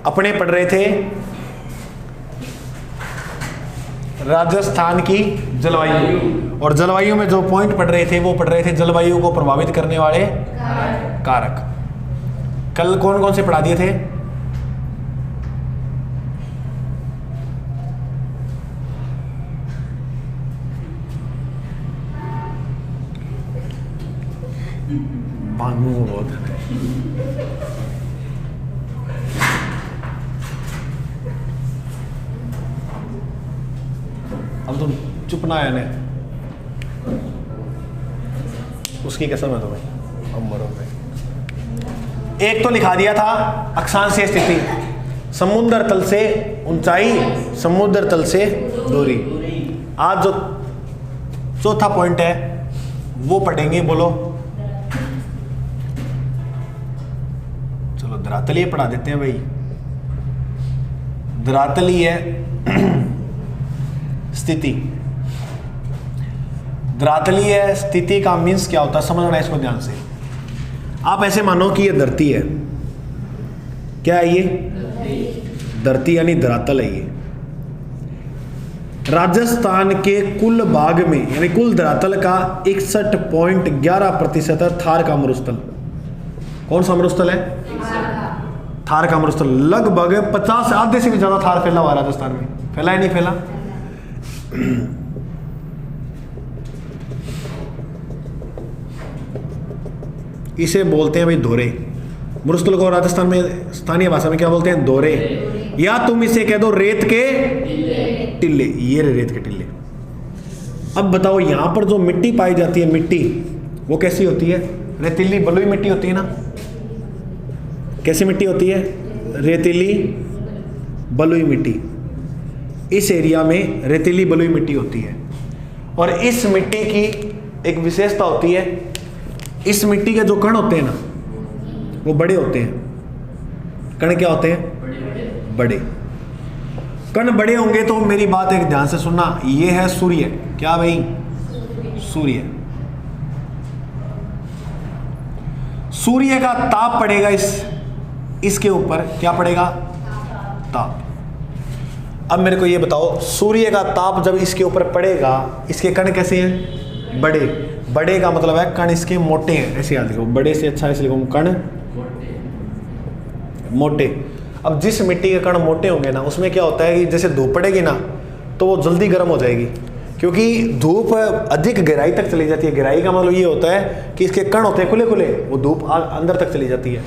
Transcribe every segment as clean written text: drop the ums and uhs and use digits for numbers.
अपने पढ़ रहे थे राजस्थान की जलवायु, और जलवायु में जो पॉइंट पढ़ रहे थे वो पढ़ रहे थे जलवायु को प्रभावित करने वाले कारक। कल कौन कौन से पढ़ा दिए थे? बहुत अब तुम चुप ना आने, उसकी कसम है तुम्हें, अब मरोगे। एक तो लिखा दिया था अक्षांशीय स्थिति, समुद्र तल से ऊंचाई, समुद्र तल से दूरी। आज जो चौथा पॉइंट है वो पढ़ेंगे, बोलो। चलो धरातलीय पढ़ा देते हैं भाई। धरातलीय स्थिति, धरातलीय स्थिति का मीन्स क्या होता है समझना इसको ध्यान से। आप ऐसे मानो कि ये धरती है, क्या है ये? धरती यानी धरातल है ये। राजस्थान के कुल भाग में यानी कुल धरातल का 61.11% है थार का मरुस्थल। कौन सा मरुस्थल है? थार का मरुस्थल। लगभग 50 से आधे से भी ज्यादा थार फैला हुआ है राजस्थान में। फैला है नहीं फैला? इसे बोलते हैं भाई धोरे। मरुस्थल को राजस्थान में स्थानीय भाषा में क्या बोलते हैं? धोरे, या तुम इसे कह दो रेत के टिल्ले। ये रेत के टिल्ले। अब बताओ यहां पर जो मिट्टी पाई जाती है, मिट्टी वो कैसी होती है? रेतीली बलुई मिट्टी होती है ना। कैसी मिट्टी होती है? रेतीली बलुई मिट्टी। इस एरिया में रेतीली बलुई मिट्टी होती है, और इस मिट्टी की एक विशेषता होती है, इस मिट्टी के जो कण होते हैं ना वो बड़े होते हैं। कण क्या होते हैं? बड़े। कण बड़े होंगे तो मेरी बात एक ध्यान से सुनना, ये है सूर्य। क्या भाई? सूर्य। सूर्य का ताप पड़ेगा इसके ऊपर। क्या पड़ेगा? ताप। अब मेरे को ये बताओ, सूर्य का ताप जब इसके ऊपर पड़ेगा, इसके कण कैसे हैं? बड़े। बड़े का मतलब है कण इसके मोटे हैं। ऐसे याद लिखो, बड़े से अच्छा ऐसे लिखो, कण मोटे। अब जिस मिट्टी के कण मोटे होंगे ना, उसमें क्या होता है कि जैसे धूप पड़ेगी ना तो वो जल्दी गर्म हो जाएगी, क्योंकि धूप अधिक गहराई तक चली जाती है। गहराई का मतलब ये होता है कि इसके कण होते हैं खुले खुले, वो धूप अंदर तक चली जाती है।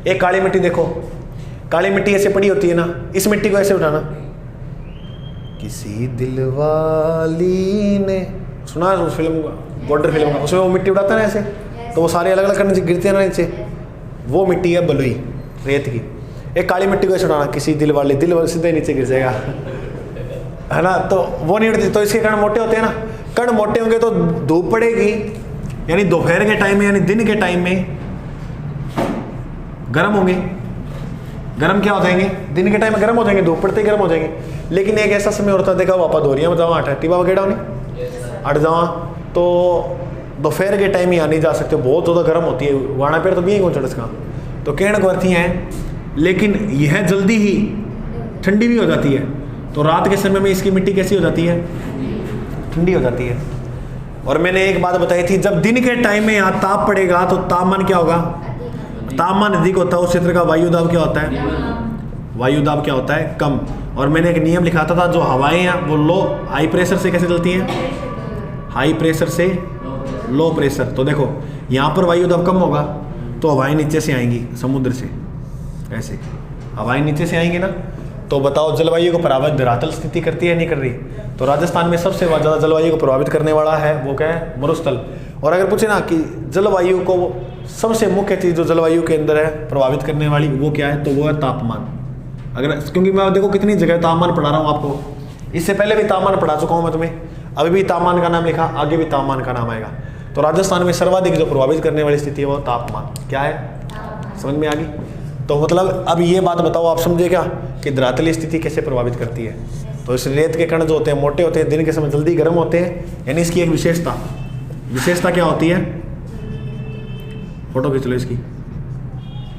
एक काली मिट्टी देखो, काली मिट्टी ऐसे पड़ी होती है ना, इस मिट्टी को ऐसे उठाना, किसी दिलवाली ने, सुना उस फिल्म बॉर्डर फिल्म का, उसमें वो मिट्टी उड़ाता है ना ऐसे, तो वो सारे अलग अलग करने गिरते हैं ना नीचे, वो मिट्टी है बलुई रेत की। एक काली मिट्टी को ऐसे उठाना, किसी दिल वाले सीधे नीचे गिर जाएगा, है ना, तो वो नहीं उड़ती। तो इसके कण मोटे होते हैं ना, कण मोटे होंगे तो धूप पड़ेगी, यानी दोपहर के टाइम में यानी दिन के टाइम में गर्म होंगे। गर्म क्या हो जाएंगे? दिन के टाइम में गर्म हो जाएंगे, धूप पड़ते ही गर्म हो जाएंगे। लेकिन एक ऐसा समय होता है, देखा वापस हो रही है बताओ, अठ टिबा वगैरह नहीं अट जावा, तो दोपहर के टाइम ही आ नहीं जा सकते, बहुत ज़्यादा गर्म होती है वाणा पेड़, तो भी कौन चढ़ सका, तो कहने को अर्थी हैं। लेकिन यह जल्दी ही ठंडी भी हो जाती है, तो रात के समय में इसकी मिट्टी कैसी हो जाती है? ठंडी हो जाती है। और मैंने एक बात बताई थी, जब दिन के टाइम में यहाँ ताप पड़ेगा तो तापमान क्या होगा? तापमान अधिक होता है, उस क्षेत्र का वायु दाब क्या होता है? वायु दाब क्या होता है? कम। और मैंने एक नियम लिखाता था, जो हवाएं हैं वो लो हाई प्रेशर से कैसे चलती हैं? हाई प्रेशर से लो प्रेशर। तो देखो यहाँ पर वायु दाब कम होगा तो हवाएं नीचे से आएंगी, समुद्र से, ऐसे हवाएं नीचे से आएंगी ना। तो बताओ जलवायु को प्रभावित धरातल स्थिति करती है नहीं कर रही? तो राजस्थान में सबसे ज़्यादा जलवायु को प्रभावित करने वाला है वो क्या है? मरुस्थल। और अगर पूछे ना कि जलवायु को सबसे मुख्य चीज़ जो जलवायु के अंदर है प्रभावित करने वाली वो क्या है, तो वो है तापमान। अगर क्योंकि मैं देखो कितनी जगह तापमान पढ़ा रहा हूँ आपको, इससे पहले भी तापमान पढ़ा चुका हूँ मैं तुम्हें, अभी भी तापमान का नाम लिखा, आगे भी तापमान का नाम आएगा। तो राजस्थान में सर्वाधिक जो प्रभावित करने वाली स्थिति है वो तापमान। क्या है? समझ में आ गई? तो मतलब अब ये बात बताओ, आप समझे क्या कि धरातलीय स्थिति कैसे प्रभावित करती है? तो इस रेत के कण जो होते हैं मोटे होते हैं, दिन के समय जल्दी गर्म होते हैं, यानी इसकी एक विशेषता क्या होती है? फोटो खींच लो इसकी,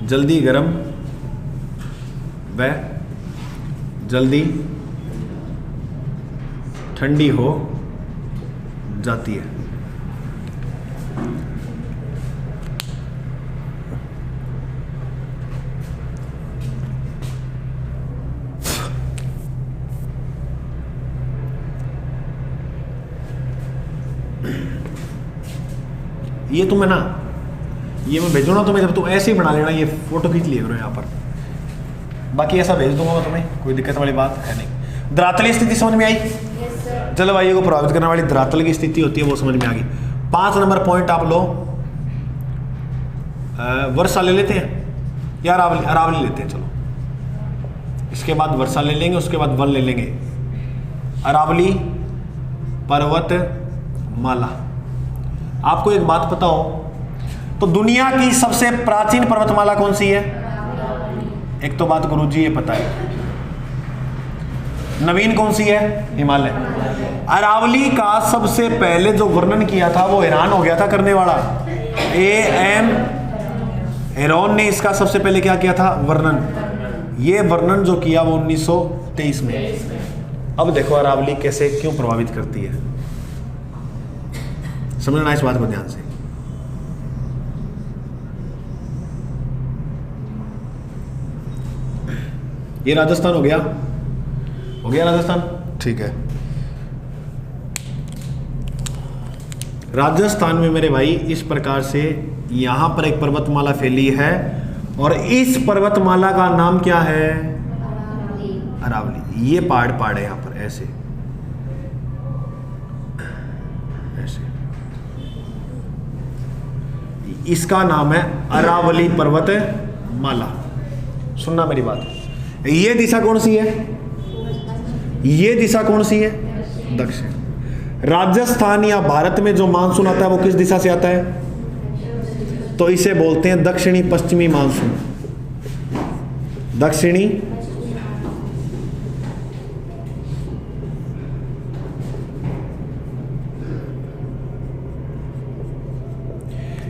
जल्दी गर्म वह जल्दी ठंडी हो जाती है। ये तुम्हें ना, ये मैं भेजूँ ना तुम्हें, जब तुम ऐसे ही बना लेना, ये फोटो खींच लिया करो यहाँ पर, बाकी ऐसा भेज दूंगा मैं तुम्हें, कोई दिक्कत वाली बात है नहीं। धरातलीय स्थिति समझ में आई? जलवायु को प्रभावित करने वाली धरातल की स्थिति होती है, वो समझ में आ गई। 5 नंबर पॉइंट आप लो, वर्षा ले लेते हैं या अरावली लेते हैं, चलो इसके बाद वर्षा ले लेंगे, उसके बाद वन ले लेंगे। अरावली पर्वत माला। आपको एक बात पता हो तो दुनिया की सबसे प्राचीन पर्वतमाला कौन सी है? एक तो बात गुरुजी ये पता है। नवीन कौन सी है? हिमालय। अरावली का सबसे पहले जो वर्णन किया था वो हैरान हो गया था करने वाला, A.M. हेरोन ने इसका सबसे पहले क्या किया था? वर्णन। ये वर्णन जो किया वो 1923 में। अब देखो अरावली कैसे क्यों प्रभावित करती है, समझना इस बात को ध्यान से। ये राजस्थान हो गया, हो गया राजस्थान, ठीक है। राजस्थान में मेरे भाई इस प्रकार से यहां पर एक पर्वतमाला फैली है और इस पर्वतमाला का नाम क्या है? अरावली। ये पहाड़ है यहां पर, ऐसे ऐसे, इसका नाम है अरावली पर्वतमाला। सुनना मेरी बात, ये दिशा कौन सी है? ये दिशा कौन सी है? दक्षिण। राजस्थान या भारत में जो मानसून आता है वो किस दिशा से आता है? तो इसे बोलते हैं दक्षिणी पश्चिमी मानसून। दक्षिणी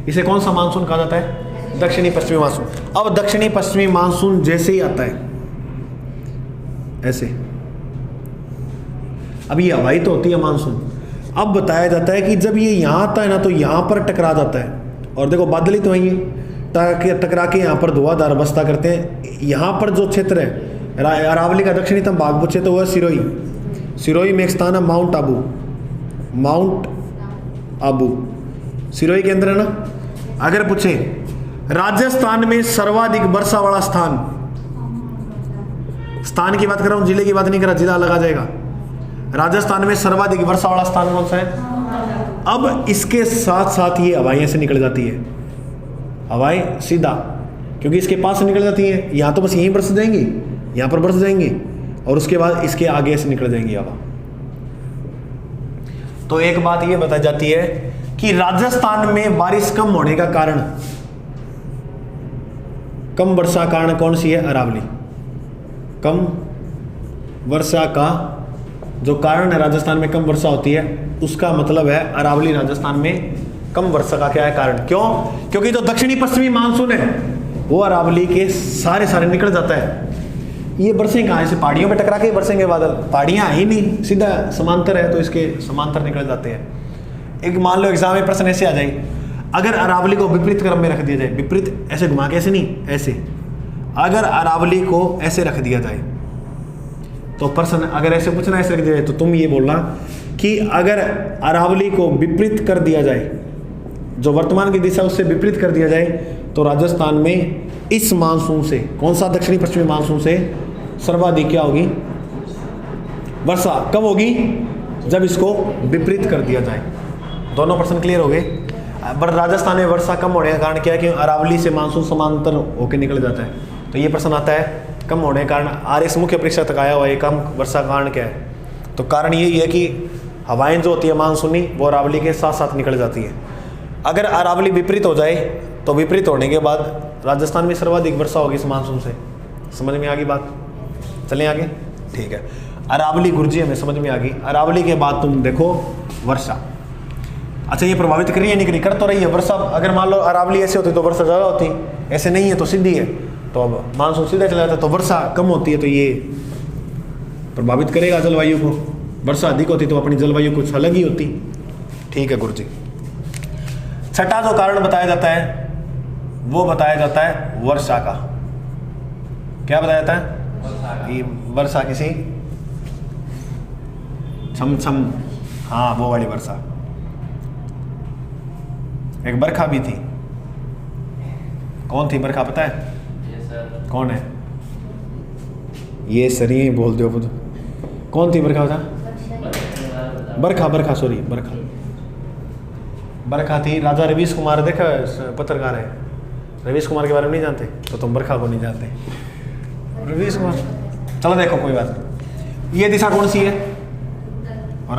इसे कौन सा मानसून कहा जाता है? दक्षिणी पश्चिमी मानसून। अब दक्षिणी पश्चिमी मानसून जैसे ही आता है ऐसे, अब ये हवाई तो होती है मानसून। अब बताया जाता है कि जब ये यहाँ आता है ना तो यहाँ पर टकरा जाता है, और देखो बादल ही तो है ये, टकरा के यहाँ पर धुआंधार अवस्था करते हैं। यहाँ पर जो क्षेत्र है अरावली का दक्षिणतम भाग पूछे तो वह सिरोही। सिरोही में एक स्थान है माउंट आबू, माउंट आबू सिरोही के अंदर है ना। अगर पूछे राजस्थान में सर्वाधिक वर्षा वाला स्थान, स्थान की बात कर रहा हूं, जिले की बात नहीं कर रहा, जिला अलग आ जाएगा। राजस्थान में सर्वाधिक वर्षा वाला स्थान कौन सा है? अब इसके साथ साथ ये हवाएं से निकल जाती है, हवाएं सीधा, क्योंकि इसके पास से निकल जाती है। यहाँ तो बस यहीं बरस जाएंगी, यहाँ पर बरस जाएंगी, और उसके बाद इसके आगे से निकल जाएंगी हवा। तो एक बात ये बताई जाती है कि राजस्थान में बारिश कम होने का कारण, कम वर्षा कारण कौन सी है? अरावली। कम वर्षा का जो कारण है राजस्थान में कम वर्षा होती है, उसका मतलब है अरावली राजस्थान में कम वर्षा का क्या है कारण? क्यों? क्योंकि जो दक्षिणी पश्चिमी मानसून है वो अरावली के सारे निकल जाता है। ये बरसेंगे कहाँ से? पहाड़ियों पे टकरा के बरसेंगे बादल, पहाड़ियाँ ही नहीं, सीधा समांतर है तो इसके समांतर निकल जाते हैं। एक मान लो एग्जाम में प्रश्न ऐसे आ जाए, अगर अरावली को विपरीत क्रम में रख दिया जाए, विपरीत ऐसे घुमा के, ऐसे नहीं, ऐसे, अगर अरावली को ऐसे रख दिया जाए तो प्रश्न अगर ऐसे पूछना, ऐसे रख दिया जाए, तो तुम ये बोलना कि अगर अरावली को विपरीत कर दिया जाए, जो वर्तमान की दिशा उससे विपरीत कर दिया जाए, तो राजस्थान में इस मानसून से, कौन सा? दक्षिणी पश्चिमी मानसून से सर्वाधिक क्या होगी? वर्षा। कब होगी? जब इसको विपरीत कर दिया जाए। दोनों प्रश्न क्लियर हो गए। बट राजस्थान में वर्षा कम होने का कारण क्या है? कि अरावली से मानसून समांतर होकर निकल जाता है, तो ये प्रश्न आता है कम होने के कारण। आरएस मुख्य परीक्षा तक आया हुआ है, कम वर्षा का कारण क्या है? तो कारण यही है कि हवाएं जो होती है मानसूनी वो अरावली के साथ साथ निकल जाती है। अगर अरावली विपरीत हो जाए तो विपरीत होने के बाद राजस्थान में सर्वाधिक वर्षा होगी इस मानसून से। समझ में आ गई बात? चलें आगे, ठीक है। अरावली गुरुजी हमें समझ में आ गई। अरावली के बाद तुम देखो वर्षा। अच्छा, ये प्रभावित कर रही है नहीं कर रही? कर तो रही है वर्षा। अगर मान लो अरावली ऐसे होती तो वर्षा ज़्यादा होती, ऐसे नहीं है तो सीधी है। तो अब मानसून सीधा चला जाता है, तो वर्षा कम होती है, तो ये प्रभावित करेगा जलवायु को। वर्षा अधिक होती तो अपनी जलवायु कुछ अलग ही होती। ठीक है गुरु जी। छठा जो कारण बताया जाता है वो बताया जाता है वर्षा का। क्या बताया जाता है? ये वर्षा किसी छम छम, हाँ वो वाली वर्षा। एक बरखा भी थी। कौन थी बरखा पता है? कौन है? ये सरी बोल दो। कौन थी बरखा? बता। बरखा सॉरी बरखा थी। राजा रवीश कुमार, देखा पत्रकार है, रवीश कुमार के बारे में नहीं जानते? तो तुम बरखा को नहीं जानते। रवीश कुमार, चलो देखो कोई बात नहीं। ये दिशा कौन सी है? और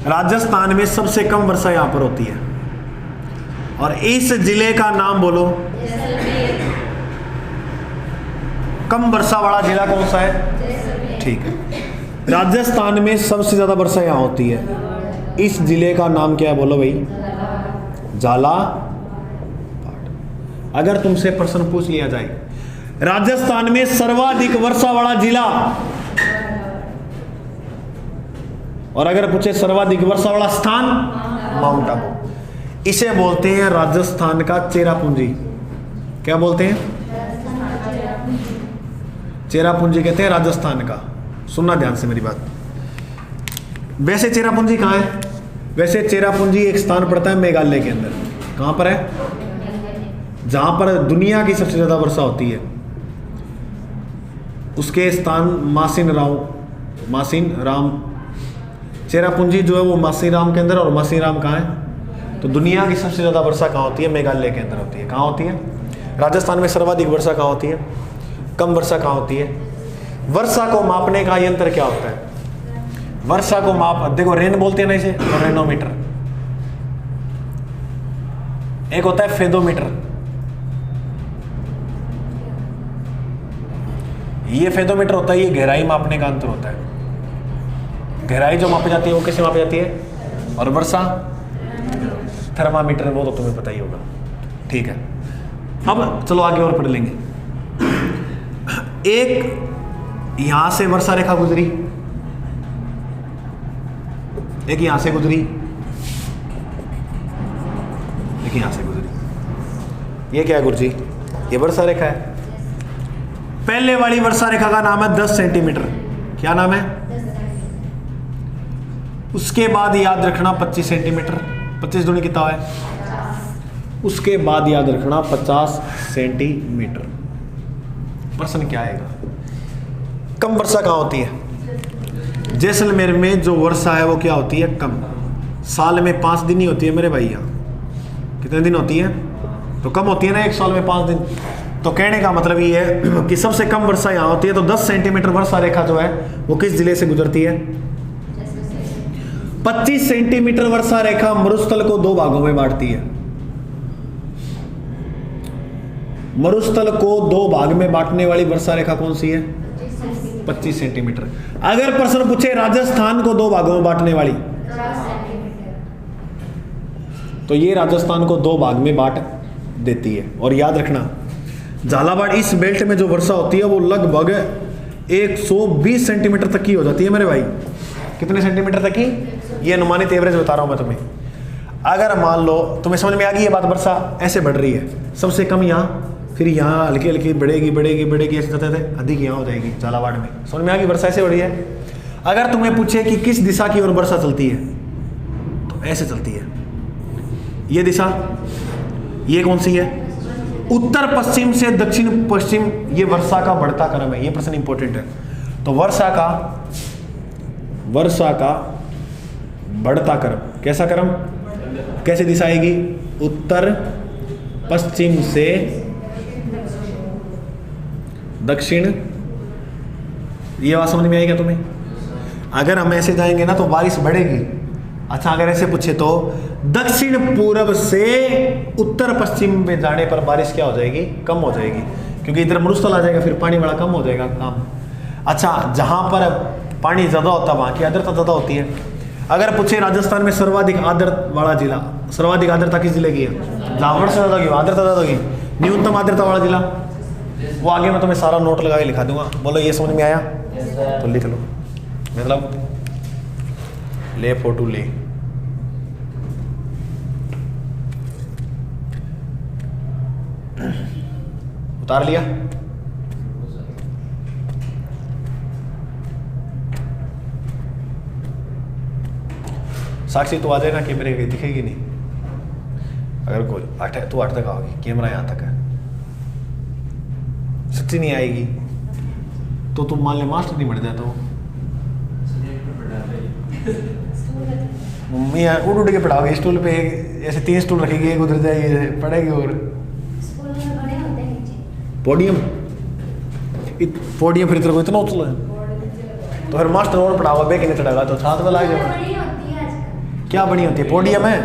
राजस्थान में सबसे कम वर्षा यहां पर होती है। और इस जिले का नाम बोलो। कम वर्षा वाला जिला कौन सा है? ठीक है, राजस्थान में सबसे ज्यादा वर्षा यहां होती है। इस जिले का नाम क्या है बोलो भाई? झालावाड़। अगर तुमसे प्रश्न पूछ लिया जाए राजस्थान में सर्वाधिक वर्षा वाला जिला, और अगर पूछे सर्वाधिक वर्षा वाला स्थान, माउंट आबू। इसे बोलते हैं राजस्थान का चेरापूंजी। क्या बोलते हैं? चेरापूंजी कहते हैं राजस्थान का। सुनना ध्यान से मेरी बात। वैसे चेरापूंजी कहाँ है? वैसे चेरापूंजी एक स्थान पड़ता है मेघालय के अंदर। कहाँ पर है? जहां पर दुनिया की सबसे ज्यादा वर्षा होती है। उसके स्थान मासिन राम। चेरापूंजी जो है वो मासीराम के अंदर, और मासीराम कहाँ है? तो दुनिया की सबसे ज्यादा वर्षा कहाँ होती है? मेघालय के अंदर होती है। कहाँ होती है? राजस्थान में सर्वाधिक वर्षा कहाँ होती है? कम वर्षा कहाँ होती है? वर्षा को मापने का यंत्र क्या होता है? वर्षा को माप, देखो रेन बोलते हैं ना इसे, तो रेनोमीटर। एक होता है फेदोमीटर। ये फेदोमीटर होता है, ये गहराई मापने का यंत्र होता है। गहराई जो मापी जाती है वो कैसे मापी जाती है? और वर्षा थर्मामीटर, वो तो तुम्हें पता ही होगा। ठीक है, अब चलो आगे और पढ़ लेंगे। एक यहां से वर्षा रेखा गुजरी, एक यहां से गुजरी, एक यहां से गुजरी। ये क्या है गुरु जी? ये वर्षा रेखा है। पहले वाली वर्षा रेखा का नाम है 10 सेंटीमीटर। क्या नाम है? उसके बाद याद रखना 25 सेंटीमीटर। 25 दूनी कितना है? उसके बाद याद रखना 50 सेंटीमीटर। प्रश्न क्या आएगा? कम वर्षा कहाँ होती है? जैसलमेर में जो वर्षा है वो क्या होती है? कम। साल में 5 दिन ही होती है मेरे भैया। कितने दिन होती है? तो कम होती है ना, एक साल में 5 दिन। तो कहने का मतलब ये है कि सबसे कम वर्षा यहाँ होती है। तो 10 सेंटीमीटर वर्षा रेखा जो है वो किस जिले से गुजरती है? 25 सेंटीमीटर वर्षा रेखा मरुस्थल को 2 भागों में बांटती है। मरुस्थल को 2 भाग में बांटने वाली वर्षा रेखा कौन सी है? 25 सेंटीमीटर। अगर प्रश्न पूछे राजस्थान को 2 भागों में बांटने वाली, तो ये राजस्थान को 2 भाग में बांट देती है। और याद रखना झालावाड़ इस बेल्ट में जो वर्षा होती है वो लगभग 120 सेंटीमीटर तक की हो जाती है मेरे भाई। कितने सेंटीमीटर तक की? ये अनुमानित एवरेज बता रहा हूं मैं तुम्हें। अगर मान लो तुम्हें समझ में आ गई ये बात, वर्षा ऐसे बढ़ रही है, सबसे कम यहाँ, फिर यहाँ हल्की हल्की बढ़ेगी ऐसे जाते अधिक यहाँ हो जाएगी झालावाड़ में। समझ में आ गई? वर्षा ऐसे हो रही है। अगर तुम्हें पूछे कि किस दिशा की ओर वर्षा चलती है, तो ऐसे चलती है। ये दिशा, ये कौन सी है? उत्तर पश्चिम से दक्षिण पश्चिम। ये वर्षा का बढ़ता क्रम है। ये प्रश्न इंपॉर्टेंट है। तो वर्षा का बढ़ता क्रम, कैसा क्रम? कैसे दिशा आएगी? उत्तर पश्चिम से दक्षिण। ये बात समझ में आएगा तुम्हें? अगर हम ऐसे जाएंगे ना तो बारिश बढ़ेगी। अच्छा, अगर ऐसे पूछे तो दक्षिण पूर्व से उत्तर पश्चिम में जाने पर बारिश क्या हो जाएगी? कम हो जाएगी, क्योंकि इधर मरुस्थल आ जाएगा, फिर पानी बड़ा कम हो जाएगा काम। अच्छा, जहां पर पानी ज्यादा होता है वहां की आर्द्रता ज्यादा होती है। अगर पूछे राजस्थान में सर्वाधिक आर्द्रता वाला जिला, सर्वाधिक आर्द्रता किस जिले की है? जहाँ से ज़्यादा की आर्द्रता ज़्यादा होगी, न्यूनतम आर्द्रता वाला जिला वो आगे मैं तुम्हें सारा नोट लगा के लिखा दूंगा। बोलो ये समझ में आया? तो लिख लो, मतलब ले फोटो ले। उतार लिया? साक्षी तो आ जाएगा, कैमरे की दिखेगी नहीं। अगर कोई 8 है तो 8 तक आओगी, कैमरा यहाँ तक है। सच्ची नहीं आएगी तो तुम मान ले मास्टर नहीं बढ़ जाता। मम्मी यहाँ उड़ उड़ के पढ़ाओगे स्टूल पे, ऐसे 3 स्टूल रखेगी, एक उधर जाएगी पढ़ेगी। और पोडियम, पोडियम फिर तेरे को इतना उछला है तो फिर मास्टर और पढ़ाओगा, बेक नहीं चढ़ागा तो छात्र वाला क्या बनी होती है? पोडियम है।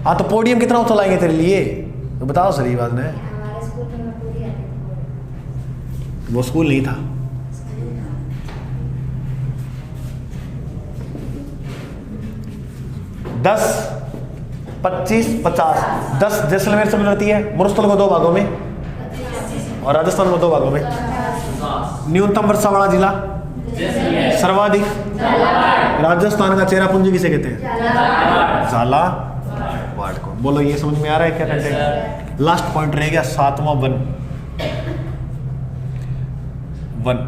हाँ तो पोडियम कितना उछलाएंगे तेरे लिए तो बताओ सही बात ने। वो स्कूल नहीं था। दस 25 50 10 जैसलमेर से मिल जाती है। मुरस्तल को 2 भागों में और राजस्थान को 2 भागों में। न्यूनतम वर्षा वाला जिला, सर्वाधिक राजस्थान का चेहरा पूंजी किसे कहते हैं? झालावाड़ को। बोलो ये समझ में आ रहा है क्या कंटेंट? लास्ट पॉइंट रह गया 7वां वन। वन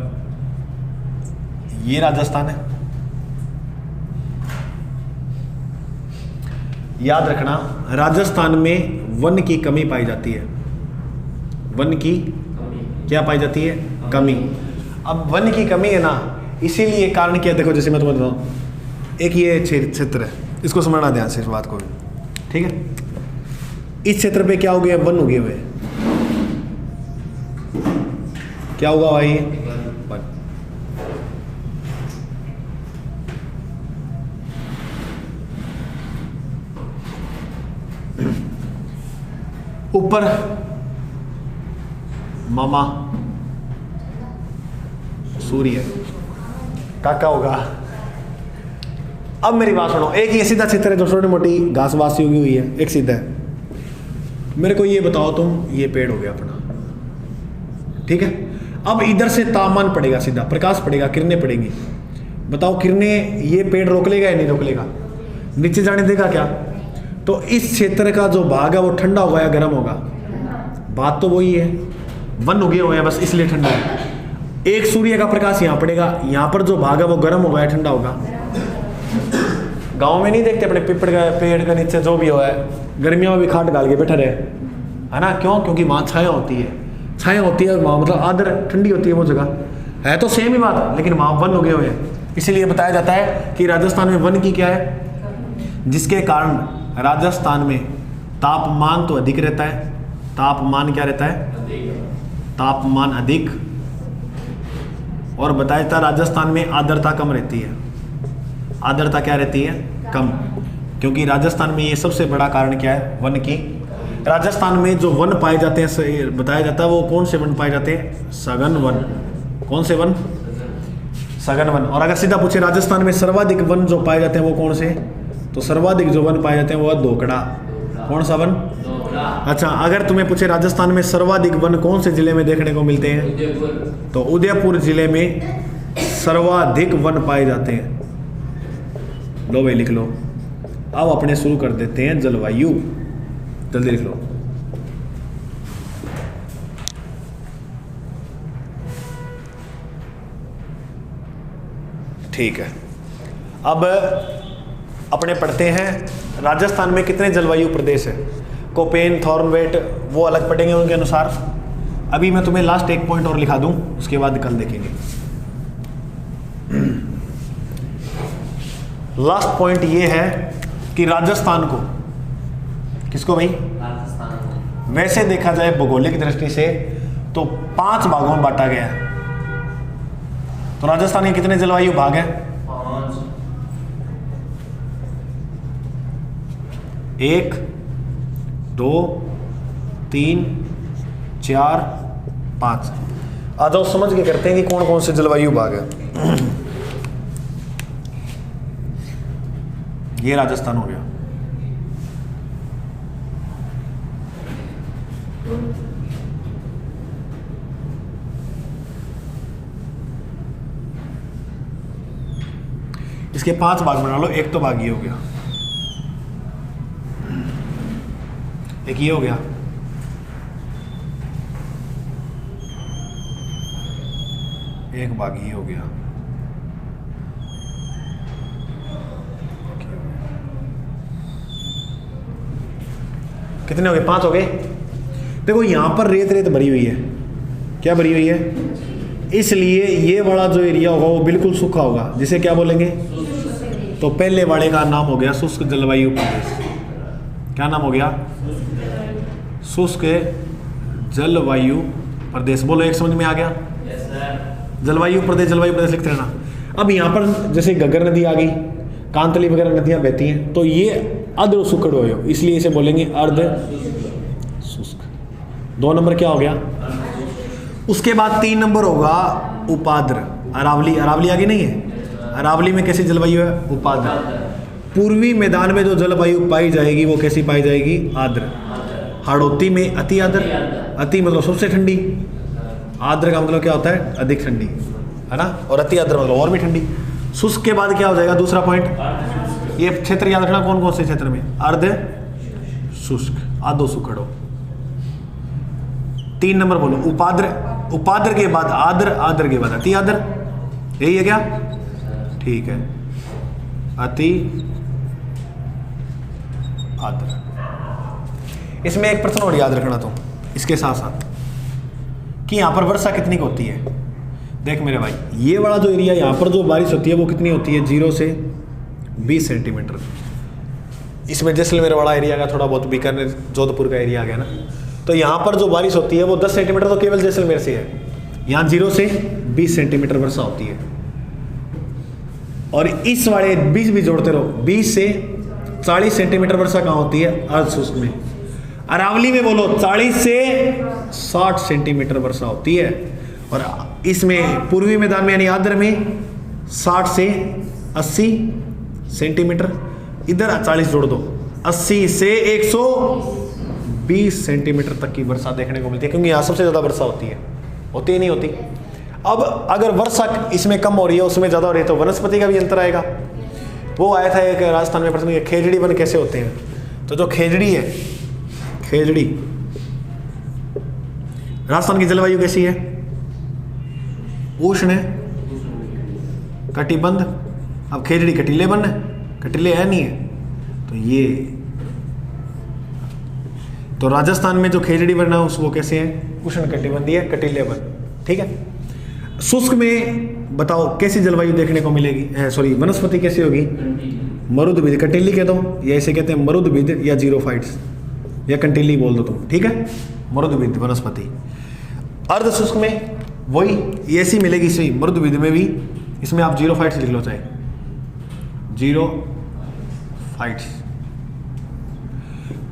ये राजस्थान है। याद रखना राजस्थान में वन की कमी पाई जाती है। वन की क्या पाई जाती है? कमी। अब वन की कमी है ना, इसीलिए कारण क्या? देखो जैसे मैं तुम्हें बताऊँ, एक ये क्षेत्र है, इसको समझना ध्यान से इस बात को, ठीक है? इस क्षेत्र पे क्या हो गया? वन उगे हुए। क्या होगा भाई? वन। ऊपर मामा सूर्य काका होगा। अब मेरी बात सुनो, एक ये सीधा क्षेत्र है जो छोटी मोटी घास वासी उगी हुई है, एक सीधा है। मेरे को ये बताओ तुम, ये पेड़ हो गया अपना, ठीक है? अब इधर से तापमान पड़ेगा, सीधा प्रकाश पड़ेगा, किरणें पड़ेंगी। बताओ किरणें ये पेड़ रोक लेगा या नहीं रोक लेगा? नीचे जाने देगा क्या? तो इस क्षेत्र का जो भाग है वो ठंडा होगा या गर्म होगा? बात तो वही है, वन उगे हुए हैं बस इसलिए ठंडा है। एक सूर्य का प्रकाश यहाँ पड़ेगा, यहाँ पर जो भाग है वो गर्म होगा या ठंडा होगा? गांव में नहीं देखते अपने पिपड़ का पेड़ का नीचे जो भी हुआ है, गर्मियों में भी खाट डाल के बैठा रहे, है ना? क्यों? क्योंकि वहाँ छाया होती है। छाया होती है वहाँ, मतलब आदर ठंडी होती है वो जगह। है तो सेम ही बात, लेकिन वहाँ वन उगे हुए हैं। इसीलिए बताया जाता है कि राजस्थान में वन की क्या है, जिसके कारण राजस्थान में तापमान तो अधिक रहता है। तापमान क्या रहता है? तापमान अधिक। और बताया जाता है राजस्थान में आर्द्रता कम रहती है। आर्द्रता क्या रहती है? कम। क्योंकि राजस्थान में ये सबसे बड़ा कारण क्या है? वन की। राजस्थान में जो वन पाए जाते हैं, बताया जाता है वो कौन से वन पाए जाते हैं? सघन वन। कौन से वन? सघन वन। और अगर सीधा पूछे राजस्थान में सर्वाधिक वन जो पाए जाते हैं वो कौन से? तो सर्वाधिक जो वन पाए जाते हैं वो है धोकड़ा। कौन सा वन? अच्छा, अगर तुम्हें पूछे राजस्थान में सर्वाधिक वन कौन से जिले में देखने को मिलते हैं? तो उदयपुर जिले में सर्वाधिक वन पाए जाते हैं। लो भाई लिख लो। अब अपने शुरू कर देते हैं जलवायु। जल्दी लिख लो। ठीक है, अब अपने पढ़ते हैं राजस्थान में कितने जलवायु प्रदेश है। कोपेन, थॉर्नवेट वो अलग पढ़ेंगे उनके अनुसार। अभी मैं तुम्हें लास्ट एक पॉइंट और लिखा दूं, उसके बाद कल देखेंगे। लास्ट पॉइंट ये है कि राजस्थान को, किसको भाई? राजस्थान को वैसे देखा जाए भौगोलिक दृष्टि से तो 5 भागों में बांटा गया है। तो राजस्थान के कितने जलवायु भाग हैं? 5। 1 2 3 4 5। आ जाओ समझ के करते हैं कि कौन कौन से जलवायु भाग है। ये राजस्थान हो गया। इसके 5 भाग बना लो, एक तो भाग ये हो गया, एक ये हो गया, एक भाग ये हो गया, कितने हो गए? 5 हो गए। देखो यहां पर रेत रेत भरी हुई है, क्या भरी हुई है, इसलिए ये वाला जो एरिया होगा वो बिल्कुल सूखा होगा, जिसे क्या बोलेंगे? तो पहले वाले का नाम हो गया शुष्क जलवायु प्रदेश। क्या नाम हो गया? शुष्क जलवायु प्रदेश। बोलो, एक समझ में आ गया? जलवायु प्रदेश लिखते रहना। अब यहाँ पर जैसे घग्गर नदी आ गई, कांतली वगैरह नदियाँ बहती हैं, तो ये अर्ध शुष्क हो, इसलिए इसे बोलेंगे अर्ध शुष्क। 2 नंबर क्या हो गया? उसके बाद 3 नंबर होगा उपाद्र। अरावली, अरावली आगे नहीं है? अरावली में कैसी जलवायु है? उपाद्र। पूर्वी मैदान में जो जलवायु पाई जाएगी वो कैसी पाई जाएगी? आर्द्र। हाड़ौती में अति आर्द्र, अति मतलब सबसे ठंडी, आर्द्र का मतलब क्या होता है? अधिक ठंडी, है ना, और अति आर्द्र मतलब और भी ठंडी। शुष्क के बाद क्या हो जाएगा? दूसरा पॉइंट, ये क्षेत्र याद रखना, कौन कौन से क्षेत्र में? अर्ध शुष्क, आधो सुखड़ो। 3 नंबर बोलो उपाद्र। उपाद्र के बाद आर्द्र, आर्द्र के बाद अति आर्द्र, यही है क्या? ठीक है, अति आर्द्र। इसमें एक प्रश्न और याद रखना तुम इसके साथ साथ, कि यहां पर वर्षा कितनी की होती है। देख मेरे भाई, ये वाला जो एरिया यहां पर जो बारिश होती है वो कितनी होती है? 0 से 20 सेंटीमीटर। इसमें जैसलमेर वाला एरिया का थोड़ा बहुत, बीकानेर जोधपुर का एरिया आ गया ना, तो यहाँ पर जो बारिश होती है वो 10 सेंटीमीटर तो केवल जैसलमेर से है। यहाँ 0 से 20 सेंटीमीटर वर्षा होती है। और इस वाले 20 भी जोड़ते रहो, 20 से 40 सेंटीमीटर वर्षा कहाँ होती है? अर्ध शुष्क में। अरावली में बोलो 40 से 60 सेंटीमीटर वर्षा होती है। और इसमें पूर्वी मैदान में यानी आर्द्र में 60 से 80 सेंटीमीटर। इधर 40 जोड़ दो, 80 से 120 सेंटीमीटर तक की वर्षा देखने को मिलती है, क्योंकि यहाँ सबसे ज़्यादा वर्षा होती है। होती है नहीं होती? अब अगर वर्षा इसमें कम हो रही है, उसमें ज़्यादा हो रही है, तो वनस्पति का भी अंतर आएगा। वो आया था एक राजस्थान में प्रश्न, खेजड़ी वन कैसे होते हैं। तो जो खेजड़ी है, खेजड़ी, राजस्थान की जलवायु कैसी है? उष्ण है, कटिबंध। अब खेजड़ी कटीले वन है, कटीले है नहीं है, तो ये तो राजस्थान में जो खेजड़ी वन है वो कैसे है? उष्ण कटिबंधीय है, कटीले वन। ठीक है। शुष्क में बताओ कैसी जलवायु देखने को मिलेगी? सॉरी, वनस्पति कैसी होगी? मरुदभिद, कटीली कह दो, या इसे कहते हैं मरुदभिद या जीरोफाइट्स, या कंटीली बोल दो तुम। ठीक है, मरुदभिद वनस्पति। अर्ध शुष्क में वही ऐसी मिलेगी, सही मरुदभिद में भी। इसमें आप जीरोफाइट्स लिख लो, चाहे जीरोफाइट्स।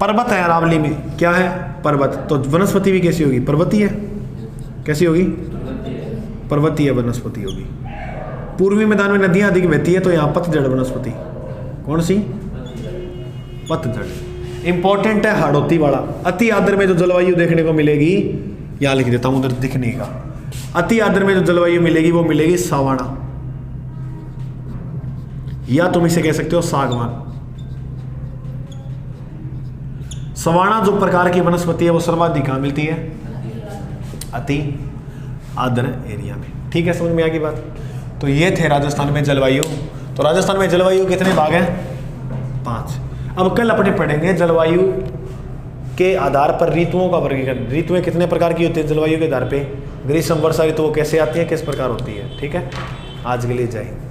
पर्वत है अरावली में, क्या है? पर्वत। तो वनस्पति भी कैसी होगी? पर्वतीय है। कैसी होगी? पर्वतीय वनस्पति होगी। पूर्वी मैदान में नदियां अधिक बहती है, तो यहाँ पतझड़ वनस्पति। कौन सी? पतझड़। इंपॉर्टेंट है हाड़ौती वाला। अति आर्द्र में जो जलवायु देखने को मिलेगी, यहां लिख देता हूं, उधर दिखने का। अति आर्द्र में जो जलवायु मिलेगी वो मिलेगी सावाना, या तुम इसे कह सकते हो सागवान। सवाना जो प्रकार की वनस्पति है वो सर्वाधिक कहां मिलती है? अति आर्द्र एरिया में। ठीक है, समझ में आ गई बात। तो ये थे राजस्थान में जलवायु। तो राजस्थान में जलवायु कितने भाग हैं? 5। अब कल अपने पढ़ेंगे जलवायु के आधार पर ऋतुओं का वर्गीकरण। ऋतुएं कितने प्रकार की होती है जलवायु के आधार पे? ग्रीष्म, वर्षा ऋतु कैसे आती है, किस प्रकार होती है। ठीक है, आज के लिए जय हिंद।